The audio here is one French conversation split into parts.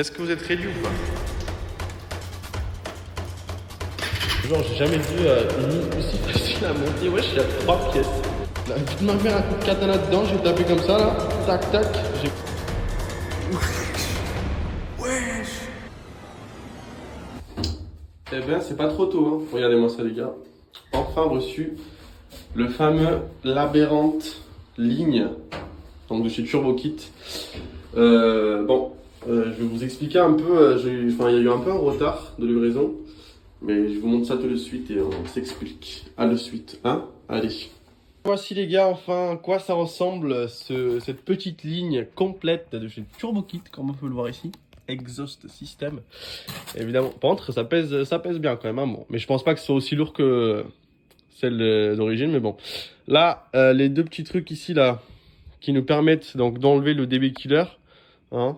Est-ce que vous êtes réduit ou pas? Genre, j'ai jamais vu une ligne aussi facile à monter. Wesh, il y a 3 pièces. Là, vite ma mère un coup de katana dedans, j'ai tapé comme ça là. Tac, tac. J'ai. Wesh. Eh ben, c'est pas trop tôt, hein. Regardez-moi ça, les gars. Enfin reçu le fameux l'aberrante ligne, donc de chez TurboKit. Je vais vous expliquer un peu. Il y a eu un peu un retard de livraison, mais je vous montre ça tout de suite et on s'explique. À de suite, hein? Allez. Voici les gars, enfin, à quoi ça ressemble cette petite ligne complète de chez TurboKit, comme on peut le voir ici. Exhaust System. Évidemment, par contre, ça pèse bien quand même, hein, bon. Mais je pense pas que ce soit aussi lourd que celle d'origine, mais bon. Là, les deux petits trucs ici, là, qui nous permettent donc d'enlever le DB Killer, hein.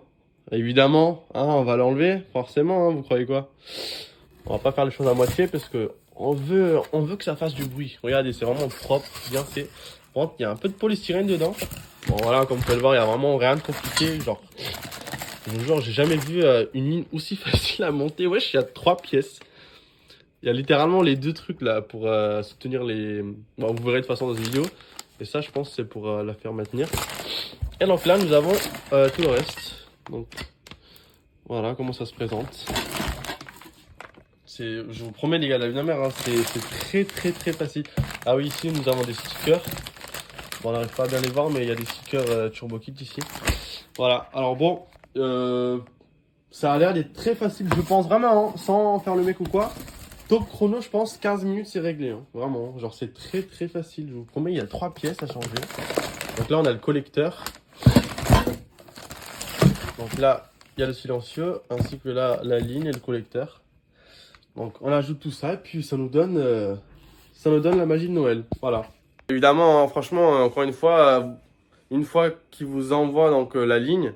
Évidemment, hein, on va l'enlever, forcément, hein, vous croyez quoi? On va pas faire les choses à moitié parce que on veut que ça fasse du bruit. Regardez, c'est vraiment propre, bien fait. Par contre, il y a un peu de polystyrène dedans. Bon, voilà, comme vous pouvez le voir, il y a vraiment rien de compliqué. Genre, je vous jure, j'ai jamais vu une ligne aussi facile à monter. Wesh, il y a 3 pièces. Il y a littéralement les deux trucs là pour soutenir les... Bon, vous verrez de toute façon dans cette vidéo. Et ça, je pense, c'est pour la faire maintenir. Et donc là, nous avons tout le reste. Donc, voilà comment ça se présente. Je vous promets les gars, la vie de la mère, hein, c'est très facile. Ah oui, ici, nous avons des stickers. Bon, on n'arrive pas à bien les voir, mais il y a des stickers TurboKit ici. Voilà, alors bon, ça a l'air d'être très facile, je pense vraiment, hein, sans faire le mec ou quoi. Top chrono, je pense, 15 minutes, c'est réglé. Hein, vraiment, genre c'est très facile. Je vous promets, il y a 3 pièces à changer. Donc là, on a le collecteur. Donc là, il y a le silencieux, ainsi que là, la ligne et le collecteur. Donc on ajoute tout ça, et puis ça nous donne la magie de Noël. Voilà. Évidemment, hein, franchement, encore une fois qu'il vous envoie donc la ligne,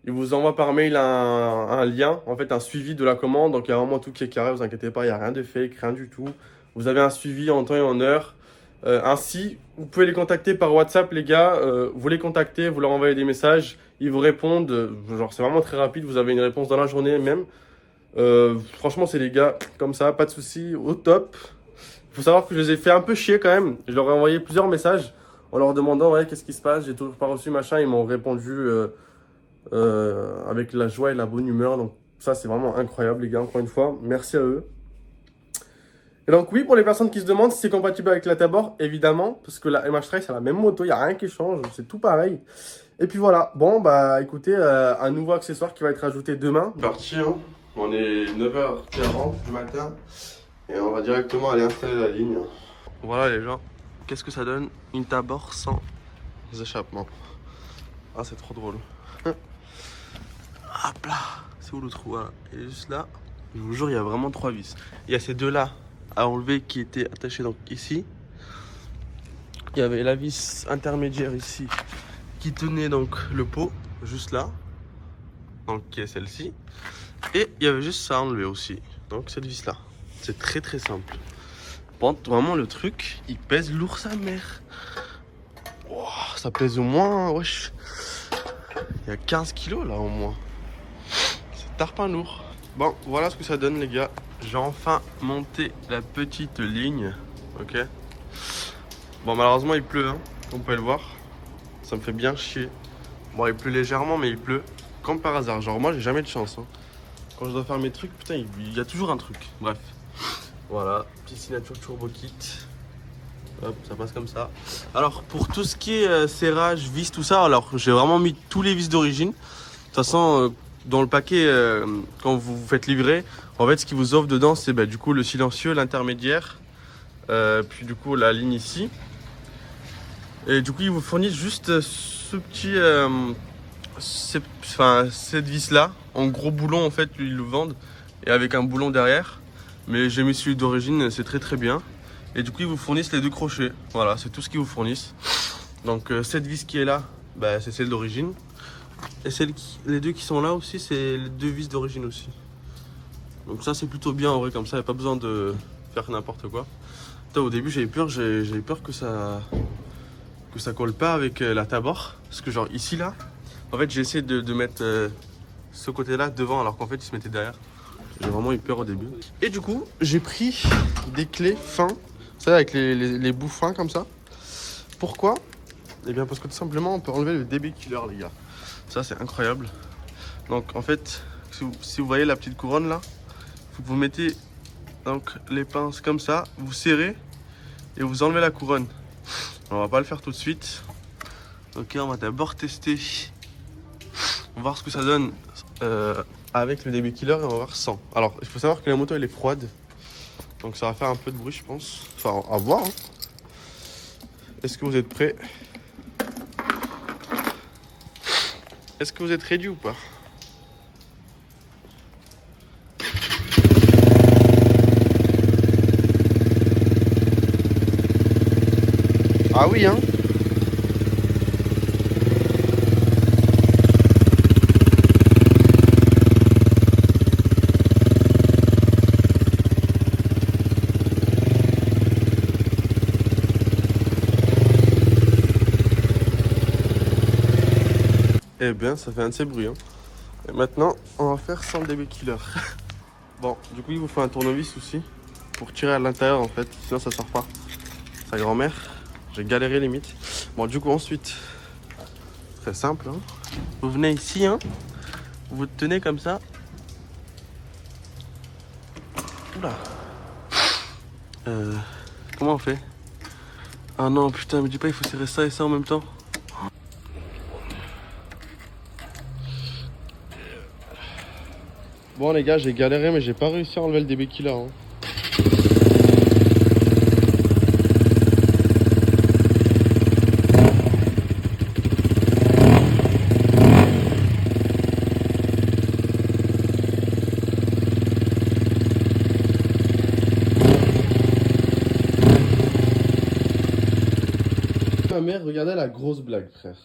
il vous envoie par mail un lien, en fait un suivi de la commande. Donc il y a vraiment tout qui est carré, vous inquiétez pas, il n'y a rien de fake, rien du tout. Vous avez un suivi en temps et en heure. Ainsi, vous pouvez les contacter par WhatsApp, les gars. Vous les contactez, vous leur envoyez des messages, ils vous répondent. Genre c'est vraiment très rapide, vous avez une réponse dans la journée même. Franchement, c'est les gars, comme ça, pas de soucis, au top. Il faut savoir que je les ai fait un peu chier quand même. Je leur ai envoyé plusieurs messages en leur demandant ouais, qu'est-ce qui se passe, j'ai toujours pas reçu machin. Ils m'ont répondu avec la joie et la bonne humeur. Donc ça, c'est vraiment incroyable les gars, encore une fois. Merci à eux. Et donc oui, pour les personnes qui se demandent si c'est compatible avec la Tabor, évidemment, parce que la MH13 c'est la même moto, il n'y a rien qui change, c'est tout pareil. Et puis voilà, bon bah écoutez, un nouveau accessoire qui va être ajouté demain. Parti, hein. On est 9h40 du matin et on va directement aller installer la ligne. Voilà les gens, qu'est-ce que ça donne une Tabor sans échappements? Ah c'est trop drôle. Hop là, c'est où le trou? Voilà. Et juste là, je vous jure, il y a vraiment 3 vis. Il y a ces deux là à enlever qui étaient attachés donc ici. Il y avait la vis intermédiaire ici qui tenait donc le pot juste là, donc qui est celle-ci. Et il y avait juste ça à enlever aussi, donc cette vis là. C'est très simple. Bon, vraiment le truc, il pèse lourd sa mère. Wow, ça pèse au moins, wesh. Il y a 15 kilos là au moins. C'est tarpin lourd. Bon, voilà ce que ça donne les gars. J'ai enfin monté la petite ligne. Ok. Bon, malheureusement il pleut, hein, comme vous pouvez le voir. Ça me fait bien chier. Bon, il pleut légèrement, mais il pleut. Comme par hasard. Genre moi j'ai jamais de chance. Hein. Quand je dois faire mes trucs, putain, il y a toujours un truc. Bref. Voilà, petite signature TurboKit. Hop, ça passe comme ça. Alors, pour tout ce qui est serrage, vis, tout ça, alors j'ai vraiment mis tous les vis d'origine. De toute façon, dans le paquet, quand vous vous faites livrer, en fait, ce qui vous offre dedans, c'est bah, du coup le silencieux, l'intermédiaire, puis du coup la ligne ici. Et du coup, ils vous fournissent juste ce petit, cette vis là, en gros boulon en fait, ils le vendent, et avec un boulon derrière. Mais j'ai mis celui d'origine, c'est très bien. Et du coup, ils vous fournissent les deux crochets. Voilà, c'est tout ce qu'ils vous fournissent. Donc cette vis qui est là, bah, c'est celle d'origine. Et les deux qui sont là aussi, c'est les deux vis d'origine aussi. Donc ça, c'est plutôt bien en vrai, comme ça, il n'y a pas besoin de faire n'importe quoi. Putain, au début, j'avais peur que ça colle pas avec la Tabor. Parce que genre ici, là, en fait, j'ai essayé de mettre ce côté-là devant alors qu'en fait il se mettait derrière. J'ai vraiment eu peur au début. Et du coup, j'ai pris des clés fins, vous savez, avec les bouts fins comme ça. Pourquoi? Eh bien parce que tout simplement on peut enlever le DB Killer, les gars. Ça c'est incroyable. Donc en fait, si vous voyez la petite couronne là, vous mettez donc les pinces comme ça, vous serrez et vous enlevez la couronne. On va pas le faire tout de suite. Ok, on va d'abord tester, voir ce que ça donne avec le DB Killer et on va voir sans. Alors il faut savoir que la moto elle est froide, donc ça va faire un peu de bruit je pense. Enfin à voir. Hein. Est-ce que vous êtes prêts? Est-ce que vous êtes ready ou pas? Ah oui hein. Eh bien ça fait un de ces bruits hein. Et maintenant on va faire sans DB Killer. Bon du coup il vous faut un tournevis aussi pour tirer à l'intérieur en fait, sinon ça sort pas. Sa grand-mère, j'ai galéré limite. Bon du coup ensuite, très simple hein. Vous venez ici hein, vous tenez comme ça. Oula. Comment on fait? Ah non putain me dis pas il faut serrer ça et ça en même temps. Bon les gars j'ai galéré mais j'ai pas réussi à enlever le DB Killer hein. Ma mère regardait la grosse blague frère.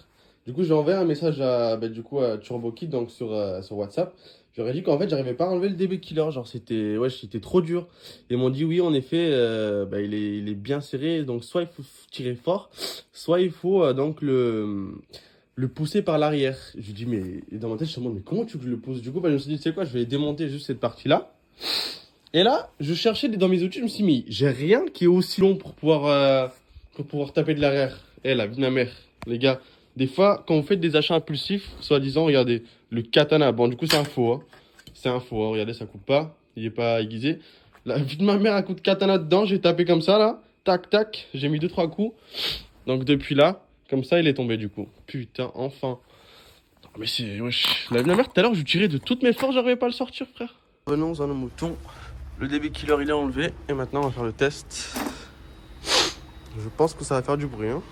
Du coup j'ai envoyé un message à, à TurboKid donc sur WhatsApp. J'aurais dit qu'en fait j'arrivais pas à enlever le DB Killer, genre c'était trop dur. Ils m'ont dit oui en effet il est bien serré, donc soit il faut tirer fort, soit il faut donc le pousser par l'arrière. Je lui dis mais dans ma tête je me demande mais comment tu veux que je le pousse? Du coup je me suis dit tu sais quoi, je vais démonter juste cette partie là. Et là je cherchais dans mes outils, je me suis dit mais j'ai rien qui est aussi long pour pouvoir taper de l'arrière. Eh la vie de ma mère, les gars. Des fois, quand vous faites des achats impulsifs, soi-disant, regardez, le katana. Bon, du coup, c'est un faux. Hein. C'est un faux. Hein. Regardez, ça coupe pas. Il est pas aiguisé. La vie de ma mère, un coup de katana dedans. J'ai tapé comme ça, là. Tac, tac. J'ai mis 2-3 coups. Donc, depuis là, comme ça, il est tombé, du coup. Putain, enfin. Mais c'est... Wesh. La vie de ma mère, tout à l'heure, je tirais de toutes mes forces. J'arrivais pas à le sortir, frère. Venons à nos moutons. Le DB Killer, il est enlevé. Et maintenant, on va faire le test. Je pense que ça va faire du bruit, hein.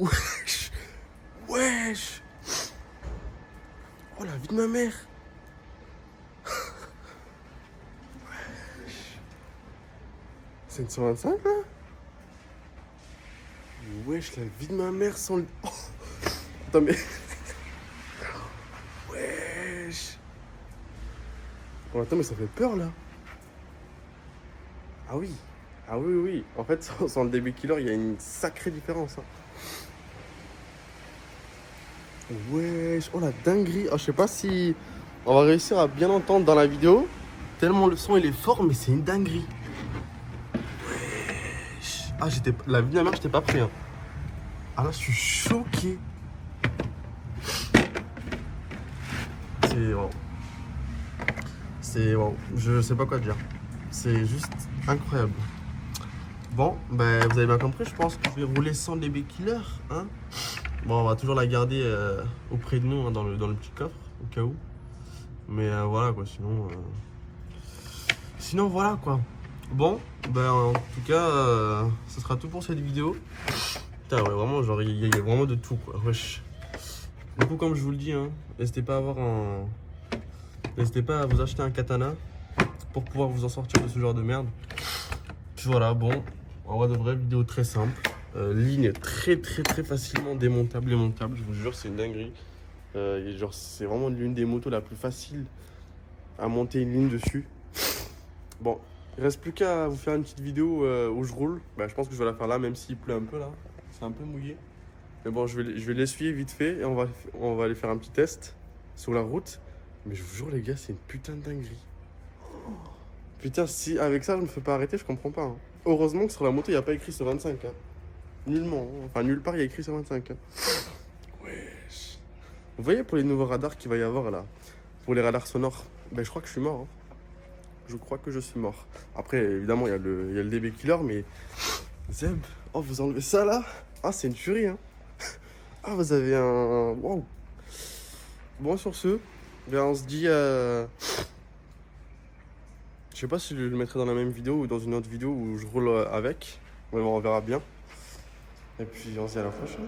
Wesh. Wesh. Oh la vie de ma mère. Wesh. C'est une 125 là. Wesh la vie de ma mère sans le... Oh. Attends mais... Wesh. Oh, attends mais ça fait peur là. Ah oui. Ah oui oui. En fait sans le DB Killer il y a une sacrée différence hein. Wesh, oh la dinguerie. Oh, je sais pas si on va réussir à bien entendre dans la vidéo. Tellement le son il est fort, mais c'est une dinguerie. Wesh. Ah, la vie de ma mère, j'étais pas prêt. Hein. Ah là, je suis choqué. C'est wow. C'est wow. Je sais pas quoi dire. C'est juste incroyable. Bon, ben vous avez bien compris, je pense que je vais rouler sans DB Killer. Hein. Bon, on va toujours la garder auprès de nous hein, dans le petit coffre, au cas où. Mais voilà quoi, sinon voilà quoi. Bon, ben en tout cas, ce sera tout pour cette vidéo. Putain, ouais, vraiment, genre, il y a vraiment de tout quoi. Wesh. Du coup, comme je vous le dis, hein, n'hésitez pas à vous acheter un katana pour pouvoir vous en sortir de ce genre de merde. Puis voilà, bon, en vrai de vraie vidéo très simple. Ligne très facilement démontable et montable. Je vous jure, c'est une dinguerie. Et genre, c'est vraiment l'une des motos la plus facile à monter une ligne dessus. Bon, il reste plus qu'à vous faire une petite vidéo où je roule. Bah, je pense que je vais la faire là, même s'il pleut un peu là. C'est un peu mouillé. Mais bon, je vais l'essuyer vite fait et on va aller faire un petit test sur la route. Mais je vous jure, les gars, c'est une putain de dinguerie. Putain, si avec ça je me fais pas arrêter, je comprends pas. Hein. Heureusement que sur la moto, il n'y a pas écrit 125. Hein. Nullement. Hein. Enfin, nulle part, il y a écrit 125. Hein. Wesh. Vous voyez pour les nouveaux radars qu'il va y avoir là, pour les radars sonores, ben je crois que je suis mort. Hein. Je crois que je suis mort. Après, évidemment, il y a le DB Killer, mais Zeb, oh, vous enlevez ça là? Ah, c'est une tuerie, hein. Ah, vous avez un. Waouh. Bon, sur ce, ben, on se dit. Je sais pas si je le mettrai dans la même vidéo ou dans une autre vidéo où je roule avec. On verra bien. Et puis, on se dit à la prochaine.